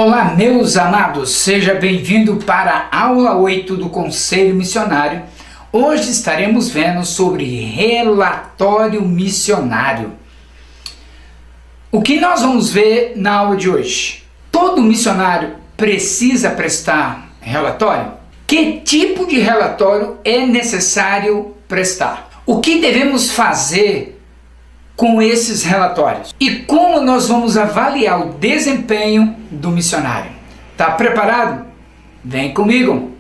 Olá, meus amados, seja bem-vindo para a aula 8 do Conselho Missionário. Hoje estaremos vendo sobre relatório missionário. O que nós vamos ver na aula de hoje? Todo missionário precisa prestar relatório? Que tipo de relatório é necessário prestar? O que devemos fazer com esses relatórios? E como nós vamos avaliar o desempenho do missionário? Tá preparado? Vem comigo!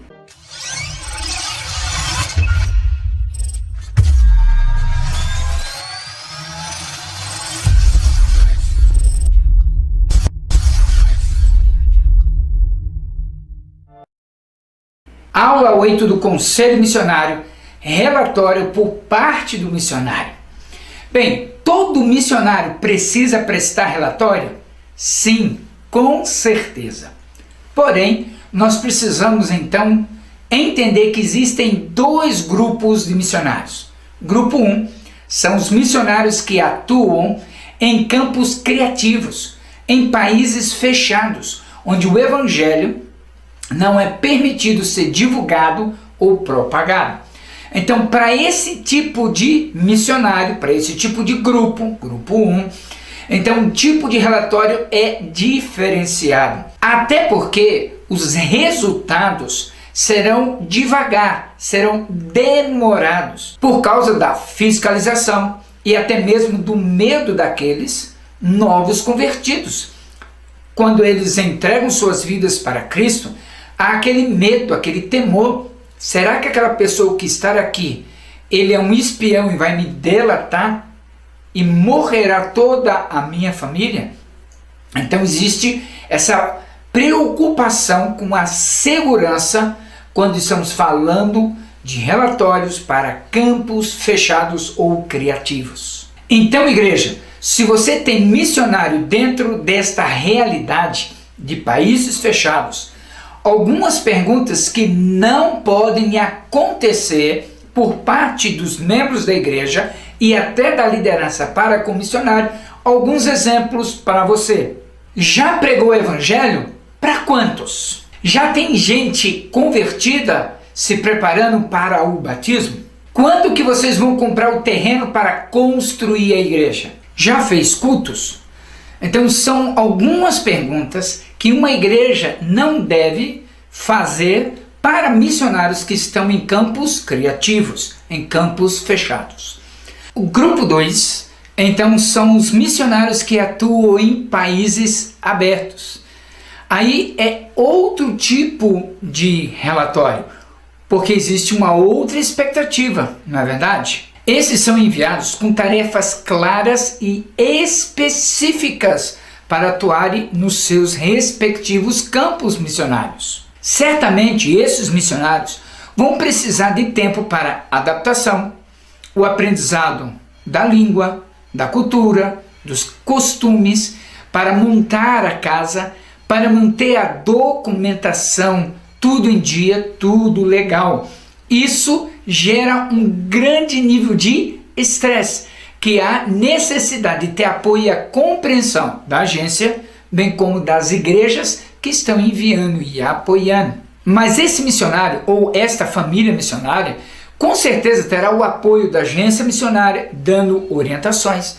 Aula 8 do Conselho Missionário, relatório por parte do missionário. Bem, todo missionário precisa prestar relatório? Sim, com certeza. Porém, nós precisamos então entender que existem dois grupos de missionários. Grupo 1 são os missionários que atuam em campos criativos, em países fechados, onde o evangelho não é permitido ser divulgado ou propagado. Então, para esse tipo de missionário, para esse tipo de grupo 1, então o tipo de relatório é diferenciado. Até porque os resultados serão devagar, serão demorados, por causa da fiscalização e até mesmo do medo daqueles novos convertidos. Quando eles entregam suas vidas para Cristo, há aquele medo, aquele temor. Será que aquela pessoa que está aqui, ele é um espião e vai me delatar e morrerá toda a minha família? Então existe essa preocupação com a segurança quando estamos falando de relatórios para campos fechados ou criativos. Então, igreja, se você tem missionário dentro desta realidade de países fechados, algumas perguntas que não podem acontecer por parte dos membros da igreja e até da liderança para com o missionário. Alguns exemplos para você. Já pregou o evangelho? Para quantos? Já tem gente convertida se preparando para o batismo? Quando que vocês vão comprar o terreno para construir a igreja? Já fez cultos? Então são algumas perguntas que uma igreja não deve fazer para missionários que estão em campos criativos, em campos fechados. O grupo 2, então, são os missionários que atuam em países abertos. Aí é outro tipo de relatório, porque existe uma outra expectativa, não é verdade? Esses são enviados com tarefas claras e específicas para atuarem nos seus respectivos campos missionários. Certamente esses missionários vão precisar de tempo para adaptação, o aprendizado da língua, da cultura, dos costumes, para montar a casa, para manter a documentação tudo em dia, tudo legal. Isso gera um grande nível de estresse, que há necessidade de ter apoio e a compreensão da agência, bem como das igrejas que estão enviando e apoiando. Mas esse missionário ou esta família missionária com certeza terá o apoio da agência missionária dando orientações,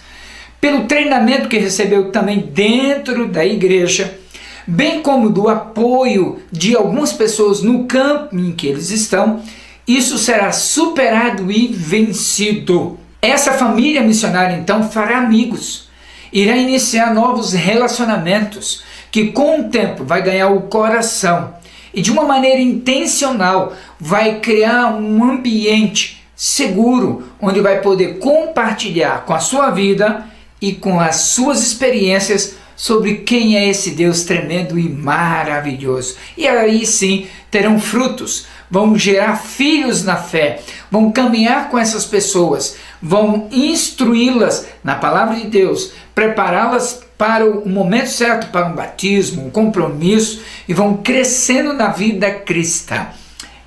pelo treinamento que recebeu também dentro da igreja, bem como do apoio de algumas pessoas no campo em que eles estão. Isso será superado e vencido. Essa família missionária então fará amigos, irá iniciar novos relacionamentos, que com o tempo vai ganhar o coração e de uma maneira intencional vai criar um ambiente seguro, onde vai poder compartilhar com a sua vida e com as suas experiências sobre quem é esse Deus tremendo e maravilhoso. E aí sim terão frutos, vão gerar filhos na fé, vão caminhar com essas pessoas, vão instruí-las na palavra de Deus, prepará-las para o momento certo, para um batismo, um compromisso, e vão crescendo na vida cristã.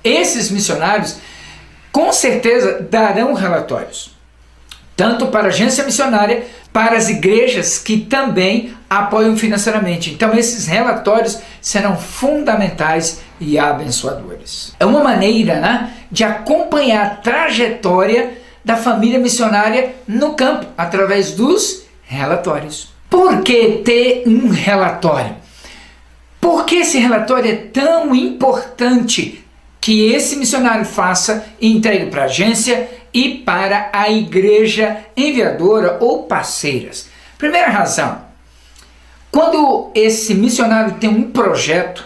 Esses missionários com certeza darão relatórios, tanto para a agência missionária, para as igrejas que também apoiam financeiramente. Então esses relatórios serão fundamentais e abençoadores. É uma maneira, né, de acompanhar a trajetória da família missionária no campo, através dos relatórios. Por que ter um relatório? Por que esse relatório é tão importante que esse missionário faça e entregue para a agência e para a igreja enviadora ou parceiras? Primeira razão, quando esse missionário tem um projeto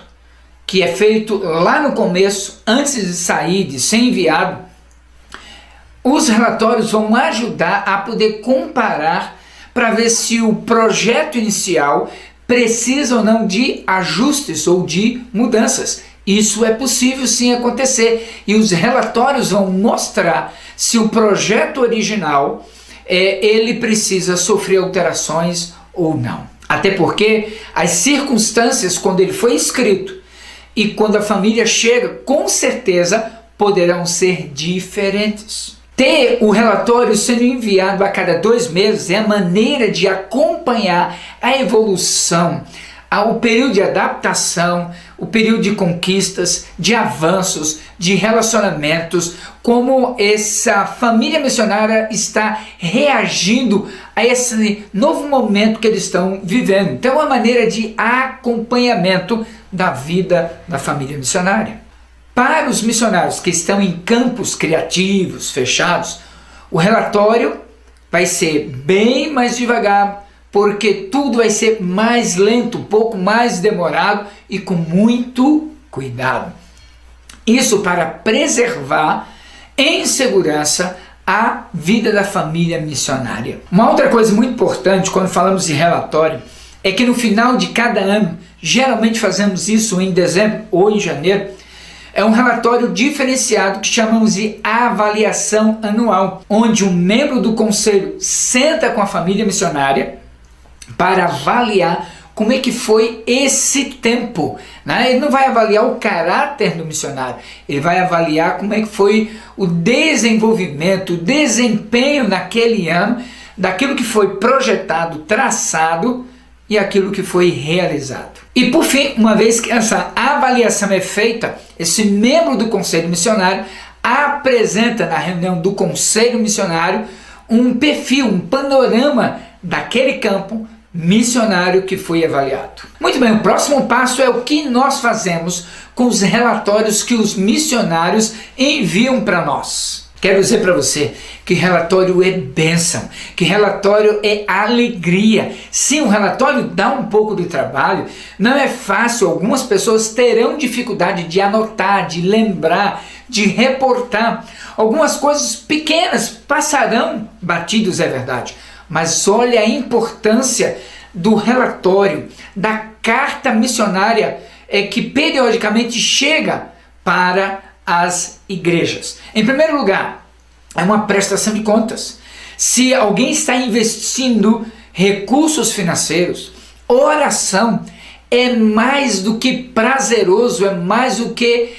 que é feito lá no começo, antes de sair, de ser enviado, os relatórios vão ajudar a poder comparar para ver se o projeto inicial precisa ou não de ajustes ou de mudanças. Isso é possível sim acontecer, e os relatórios vão mostrar se o projeto original ele precisa sofrer alterações ou não. Até porque as circunstâncias quando ele foi escrito e quando a família chega, com certeza poderão ser diferentes. Ter o relatório sendo enviado a cada 2 meses é a maneira de acompanhar a evolução, o período de adaptação, o período de conquistas, de avanços, de relacionamentos, como essa família missionária está reagindo a esse novo momento que eles estão vivendo. Então é uma maneira de acompanhamento da vida da família missionária. Para os missionários que estão em campos criativos, fechados, o relatório vai ser bem mais devagar, porque tudo vai ser mais lento, um pouco mais demorado e com muito cuidado. Isso para preservar em segurança a vida da família missionária. Uma outra coisa muito importante quando falamos de relatório é que no final de cada ano, geralmente fazemos isso em dezembro ou em janeiro, é um relatório diferenciado que chamamos de avaliação anual, onde um membro do conselho senta com a família missionária para avaliar como é que foi esse tempo, né? Ele não vai avaliar o caráter do missionário, ele vai avaliar como é que foi o desenvolvimento, o desempenho naquele ano, daquilo que foi projetado, traçado e aquilo que foi realizado. E por fim, uma vez que essa avaliação é feita, esse membro do conselho missionário apresenta na reunião do conselho missionário um perfil, um panorama daquele campo missionário que foi avaliado. Muito bem, o próximo passo é o que nós fazemos com os relatórios que os missionários enviam para nós. Quero dizer para você que relatório é bênção, que relatório é alegria. Sim, o relatório dá um pouco de trabalho, não é fácil, algumas pessoas terão dificuldade de anotar, de lembrar, de reportar. Algumas coisas pequenas passarão batidos, é verdade, mas olha a importância do relatório, da carta missionária que periodicamente chega para as igrejas. Em primeiro lugar, é uma prestação de contas. Se alguém está investindo recursos financeiros, oração é mais do que prazeroso, é mais do que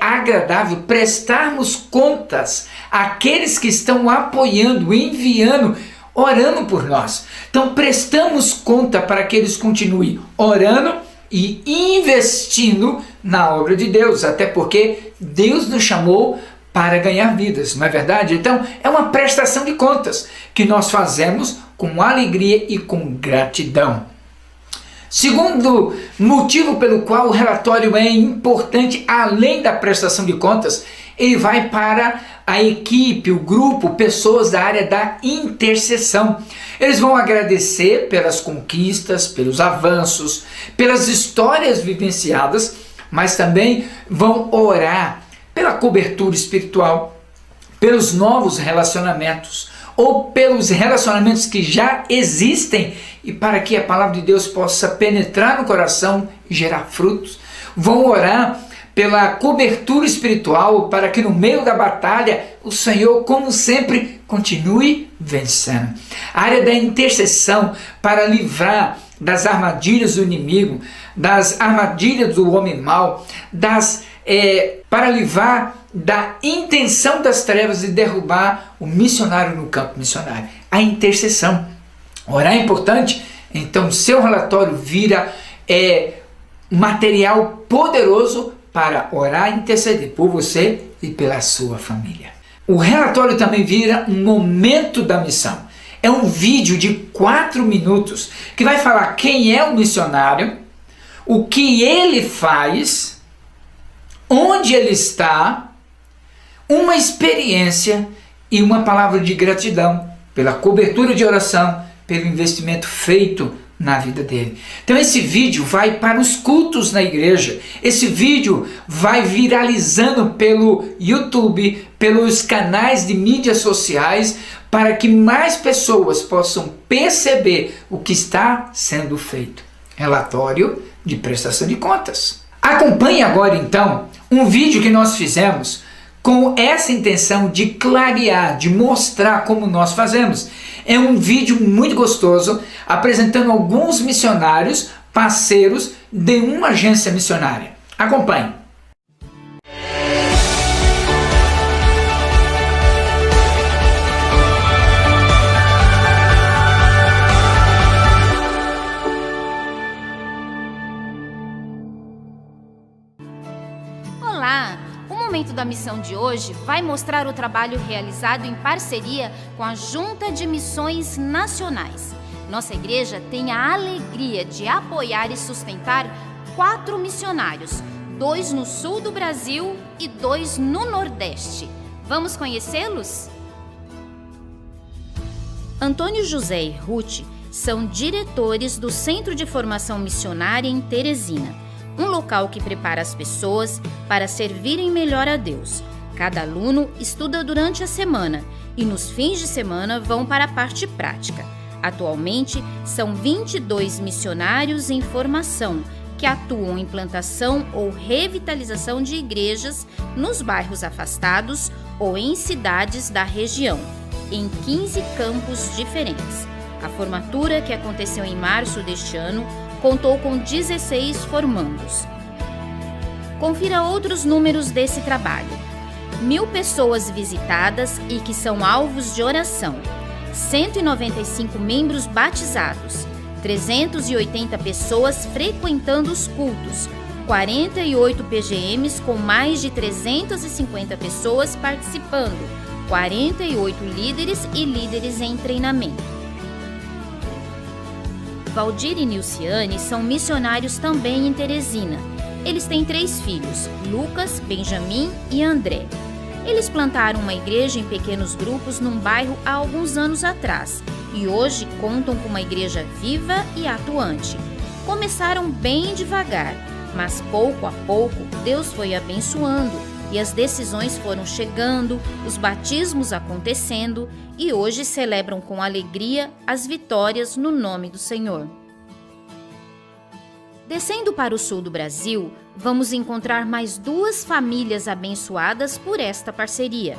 agradável prestarmos contas àqueles que estão apoiando, enviando, orando por nós. Então prestamos conta para que eles continuem orando e investindo na obra de Deus, até porque Deus nos chamou para ganhar vidas, não é verdade? Então é uma prestação de contas que nós fazemos com alegria e com gratidão. Segundo motivo pelo qual o relatório é importante, além da prestação de contas, ele vai para a equipe, o grupo, pessoas da área da intercessão. Eles vão agradecer pelas conquistas, pelos avanços, pelas histórias vivenciadas, mas também vão orar pela cobertura espiritual, pelos novos relacionamentos, ou pelos relacionamentos que já existem, e para que a palavra de Deus possa penetrar no coração e gerar frutos. Vão orar pela cobertura espiritual, para que no meio da batalha o Senhor, como sempre, continue vencendo. A área da intercessão para livrar das armadilhas do inimigo, das armadilhas do homem mau, para livrar da intenção das trevas de derrubar o missionário no campo missionário. A intercessão. Orar é importante, então seu relatório vira material poderoso para orar e interceder por você e pela sua família. O relatório também vira um momento da missão. É um vídeo de 4 minutos que vai falar quem é o missionário, o que ele faz, onde ele está, uma experiência e uma palavra de gratidão pela cobertura de oração, pelo investimento feito na vida dele. Então esse vídeo vai para os cultos na igreja, esse vídeo vai viralizando pelo YouTube, pelos canais de mídias sociais, para que mais pessoas possam perceber o que está sendo feito. Relatório de prestação de contas. Acompanhe agora então um vídeo que nós fizemos com essa intenção de clarear, de mostrar como nós fazemos. É um vídeo muito gostoso, apresentando alguns missionários, parceiros de uma agência missionária. Acompanhe. Olá! O Momento da Missão de hoje vai mostrar o trabalho realizado em parceria com a Junta de Missões Nacionais. Nossa igreja tem a alegria de apoiar e sustentar 4 missionários, 2 no sul do Brasil e 2 no Nordeste. Vamos conhecê-los? Antônio José e Ruth são diretores do Centro de Formação Missionária em Teresina, um local que prepara as pessoas para servirem melhor a Deus. Cada aluno estuda durante a semana e nos fins de semana vão para a parte prática. Atualmente, são 22 missionários em formação que atuam em plantação ou revitalização de igrejas nos bairros afastados ou em cidades da região, em 15 campos diferentes. A formatura, que aconteceu em março deste ano, contou com 16 formandos. Confira outros números desse trabalho: 1.000 pessoas visitadas e que são alvos de oração, 195 membros batizados, 380 pessoas frequentando os cultos, 48 PGMs com mais de 350 pessoas participando, 48 líderes e líderes em treinamento. Valdir e Nilciane são missionários também em Teresina. Eles têm 3 filhos, Lucas, Benjamin e André. Eles plantaram uma igreja em pequenos grupos num bairro há alguns anos atrás e hoje contam com uma igreja viva e atuante. Começaram bem devagar, mas pouco a pouco Deus foi abençoando e as decisões foram chegando, os batismos acontecendo e hoje celebram com alegria as vitórias no nome do Senhor. Descendo para o sul do Brasil, vamos encontrar mais 2 famílias abençoadas por esta parceria.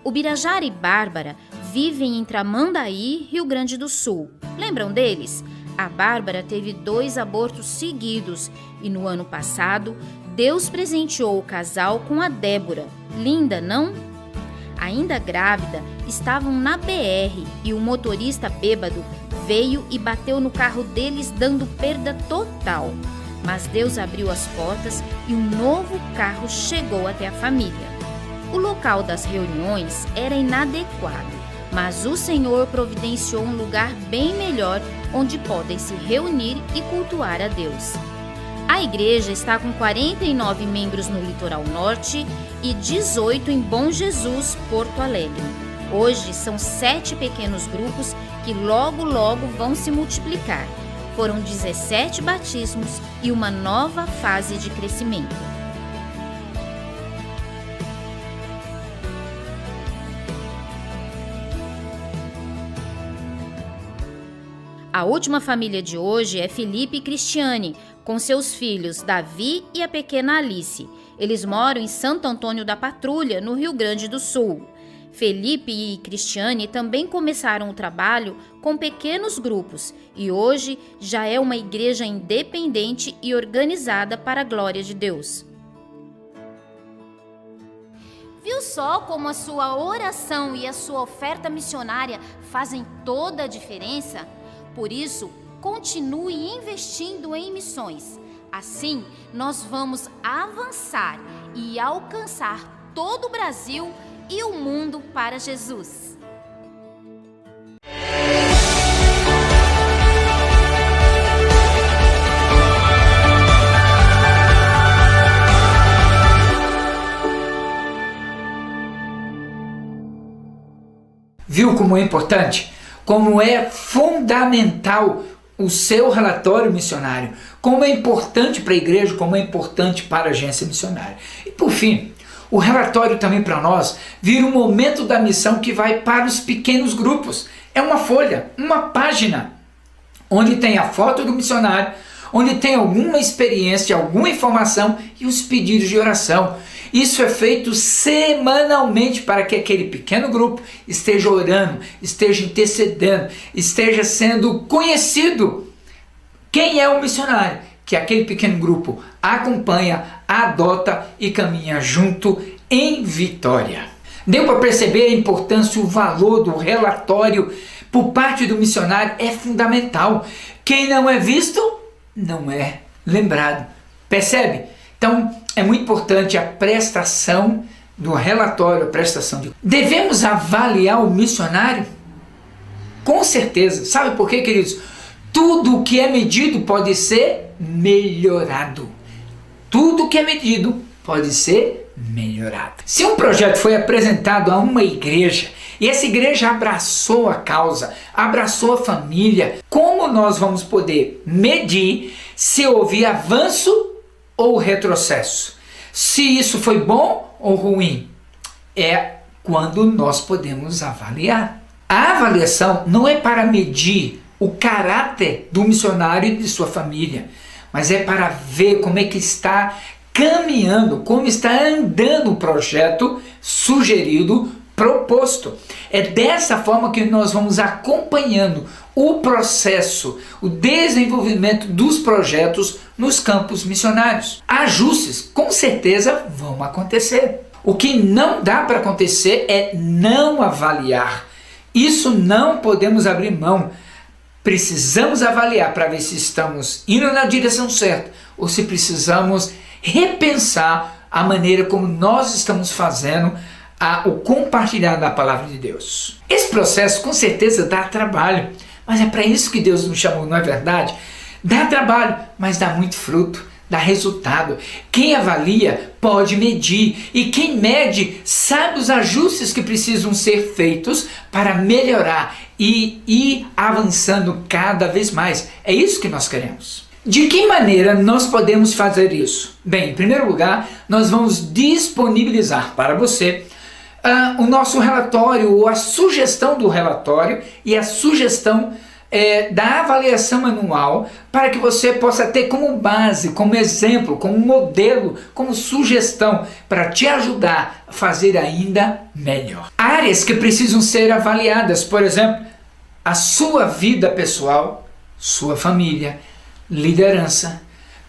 O Birajara e Bárbara vivem em Tramandaí, Rio Grande do Sul. Lembram deles? A Bárbara teve 2 abortos seguidos e no ano passado, Deus presenteou o casal com a Débora. Linda, não? Ainda grávida, estavam na BR e o motorista bêbado veio e bateu no carro deles, dando perda total. Mas Deus abriu as portas e um novo carro chegou até a família. O local das reuniões era inadequado, mas o Senhor providenciou um lugar bem melhor onde podem se reunir e cultuar a Deus. A igreja está com 49 membros no litoral norte e 18 em Bom Jesus, Porto Alegre. Hoje são 7 pequenos grupos que logo vão se multiplicar. Foram 17 batismos e uma nova fase de crescimento. A última família de hoje é Felipe e Cristiane, com seus filhos Davi e a pequena Alice. Eles moram em Santo Antônio da Patrulha, no Rio Grande do Sul. Felipe e Cristiane também começaram o trabalho com pequenos grupos e hoje já é uma igreja independente e organizada para a glória de Deus. Viu só como a sua oração e a sua oferta missionária fazem toda a diferença? Por isso, continue investindo em missões. Assim, nós vamos avançar e alcançar todo o Brasil e o mundo para Jesus. Viu como é importante? Como é fundamental o seu relatório missionário? Como é importante para a igreja, como é importante para a agência missionária. E por fim, o relatório também para nós vira um momento da missão que vai para os pequenos grupos. É uma folha, uma página, onde tem a foto do missionário, onde tem alguma experiência, alguma informação e os pedidos de oração. Isso é feito semanalmente para que aquele pequeno grupo esteja orando, esteja intercedendo, esteja sendo conhecido. Quem é o missionário? Que aquele pequeno grupo acompanha, adota e caminha junto em vitória. Deu para perceber a importância, o valor do relatório por parte do missionário é fundamental. Quem não é visto, não é lembrado. Percebe? Então, é muito importante a prestação do relatório, a prestação de... Devemos avaliar o missionário? Com certeza. Sabe por quê, queridos? Tudo que é medido pode ser melhorado. Tudo que é medido pode ser melhorado. Se um projeto foi apresentado a uma igreja e essa igreja abraçou a causa, abraçou a família, como nós vamos poder medir se houve avanço ou retrocesso? Se isso foi bom ou ruim? É quando nós podemos avaliar. A avaliação não é para medir o caráter do missionário e de sua família, mas é para ver como é que está caminhando, como está andando o projeto sugerido, proposto. É dessa forma que nós vamos acompanhando o processo, o desenvolvimento dos projetos nos campos missionários. Ajustes com certeza vão acontecer. O que não dá para acontecer é não avaliar. Isso não podemos abrir mão. Precisamos avaliar para ver se estamos indo na direção certa ou se precisamos repensar a maneira como nós estamos fazendo o compartilhar da palavra de Deus. Esse processo com certeza dá trabalho, mas é para isso que Deus nos chamou, não é verdade? Dá trabalho, mas dá muito fruto, dá resultado. Quem avalia pode medir, e quem mede sabe os ajustes que precisam ser feitos para melhorar e ir avançando cada vez mais. É isso que nós queremos. De que maneira nós podemos fazer isso? Bem, em primeiro lugar, nós vamos disponibilizar para você o nosso relatório, ou a sugestão do relatório e a sugestão da avaliação anual, para que você possa ter como base, como exemplo, como modelo, como sugestão, para te ajudar a fazer ainda melhor. Áreas que precisam ser avaliadas, por exemplo, a sua vida pessoal, sua família, liderança,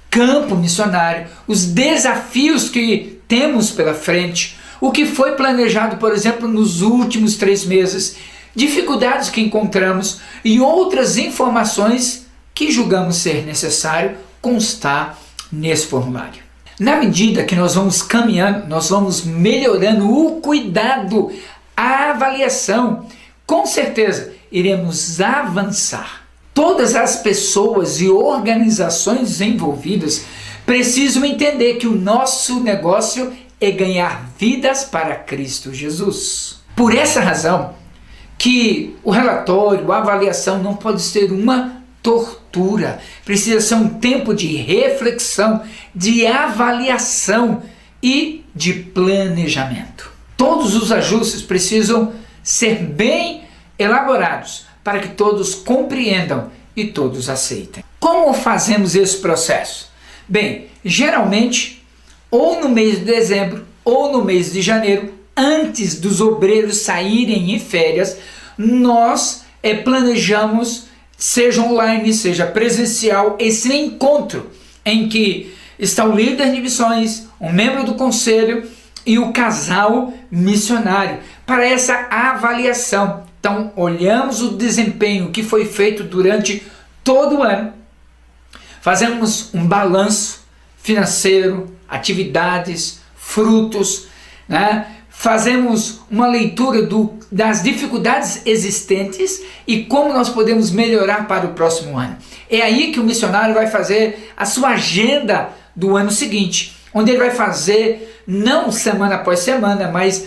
campo missionário, os desafios que temos pela frente, o que foi planejado, por exemplo, nos últimos 3 meses, dificuldades que encontramos e outras informações que julgamos ser necessário constar nesse formulário. Na medida que nós vamos caminhando, nós vamos melhorando o cuidado, a avaliação, com certeza iremos avançar. Todas as pessoas e organizações envolvidas precisam entender que o nosso negócio é ganhar vidas para Cristo Jesus. Por essa razão que o relatório, a avaliação não pode ser uma tortura. Precisa ser um tempo de reflexão, de avaliação e de planejamento. Todos os ajustes precisam ser bem elaborados para que todos compreendam e todos aceitem. Como fazemos esse processo? Bem, geralmente, ou no mês de dezembro, ou no mês de janeiro, antes dos obreiros saírem em férias, nós planejamos, seja online, seja presencial, esse encontro em que está o líder de missões, um membro do conselho e o casal missionário para essa avaliação. Então, olhamos o desempenho que foi feito durante todo o ano, fazemos um balanço financeiro, atividades, frutos, né? Fazemos uma leitura das dificuldades existentes e como nós podemos melhorar para o próximo ano. É aí que o missionário vai fazer a sua agenda do ano seguinte, onde ele vai fazer, não semana após semana, mas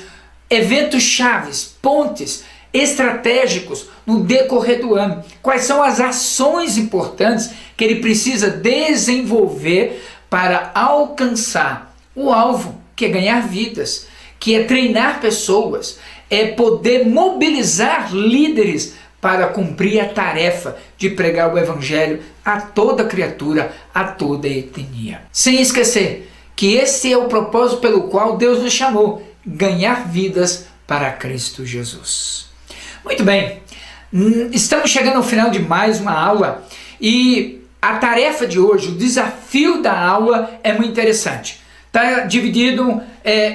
eventos chaves, pontes estratégicos no decorrer do ano. Quais são as ações importantes que ele precisa desenvolver para alcançar o alvo, que é ganhar vidas, que é treinar pessoas, é poder mobilizar líderes para cumprir a tarefa de pregar o evangelho a toda criatura, a toda etnia. Sem esquecer que esse é o propósito pelo qual Deus nos chamou, ganhar vidas para Cristo Jesus. Muito bem, estamos chegando ao final de mais uma aula e a tarefa de hoje, o desafio da aula é muito interessante. Está dividido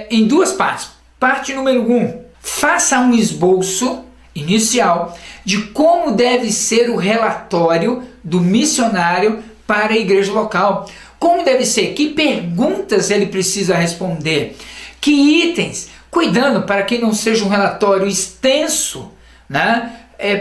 em duas partes. Parte número 1, faça um esboço inicial de como deve ser o relatório do missionário para a igreja local. Como deve ser, que perguntas ele precisa responder, que itens, cuidando para que não seja um relatório extenso, né?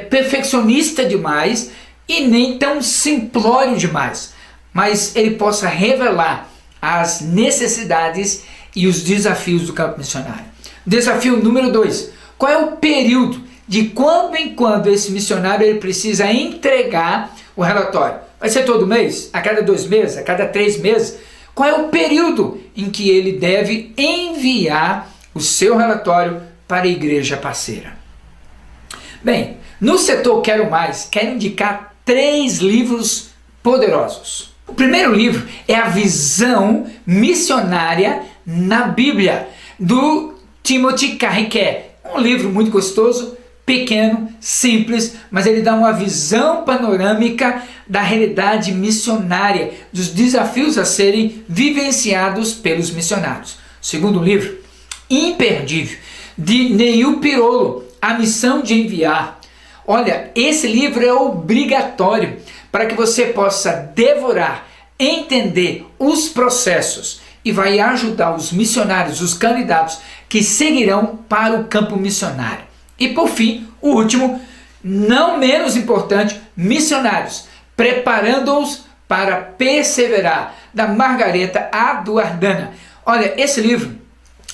Perfeccionista demais e nem tão simplório demais, mas ele possa revelar as necessidades e os desafios do campo missionário. Desafio número 2, qual é o período de quando em quando esse missionário ele precisa entregar o relatório? Vai ser todo mês? A cada 2 meses? A cada 3 meses? Qual é o período em que ele deve enviar o seu relatório para a igreja parceira? Bem, no setor Quero Mais, quero indicar 3 livros poderosos. O primeiro livro é A Visão Missionária na Bíblia, do Timothy Carriquet. Um livro muito gostoso, pequeno, simples, mas ele dá uma visão panorâmica da realidade missionária, dos desafios a serem vivenciados pelos missionários. O segundo livro, imperdível, de Neil Pirolo, A Missão de Enviar. Olha, esse livro é obrigatório para que você possa devorar, entender os processos e vai ajudar os missionários, os candidatos que seguirão para o campo missionário. E por fim, o último, não menos importante, Missionários, preparando-os para perseverar, da Margareta Eduardana. Olha, esse livro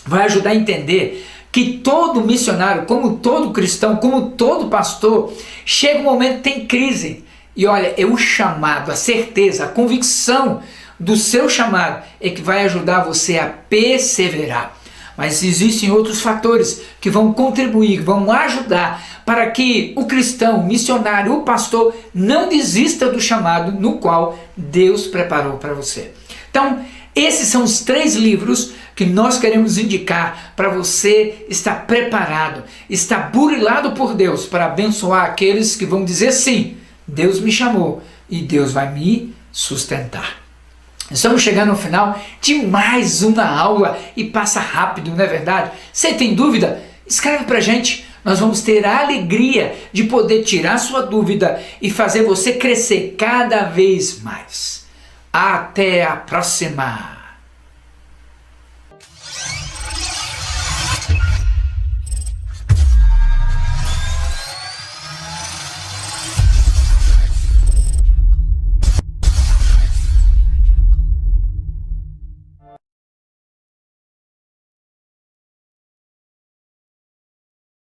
vai ajudar a entender que todo missionário, como todo cristão, como todo pastor, chega um momento que tem crise. E olha, é o chamado, a certeza, a convicção do seu chamado é que vai ajudar você a perseverar. Mas existem outros fatores que vão contribuir, vão ajudar para que o cristão, o missionário, o pastor não desista do chamado no qual Deus preparou para você. Então, esses são os 3 livros que nós queremos indicar para você estar preparado, estar burilado por Deus para abençoar aqueles que vão dizer sim, Deus me chamou e Deus vai me sustentar. Estamos chegando ao final de mais uma aula e passa rápido, não é verdade? Você tem dúvida? Escreve para a gente. Nós vamos ter a alegria de poder tirar sua dúvida e fazer você crescer cada vez mais. Até a próxima!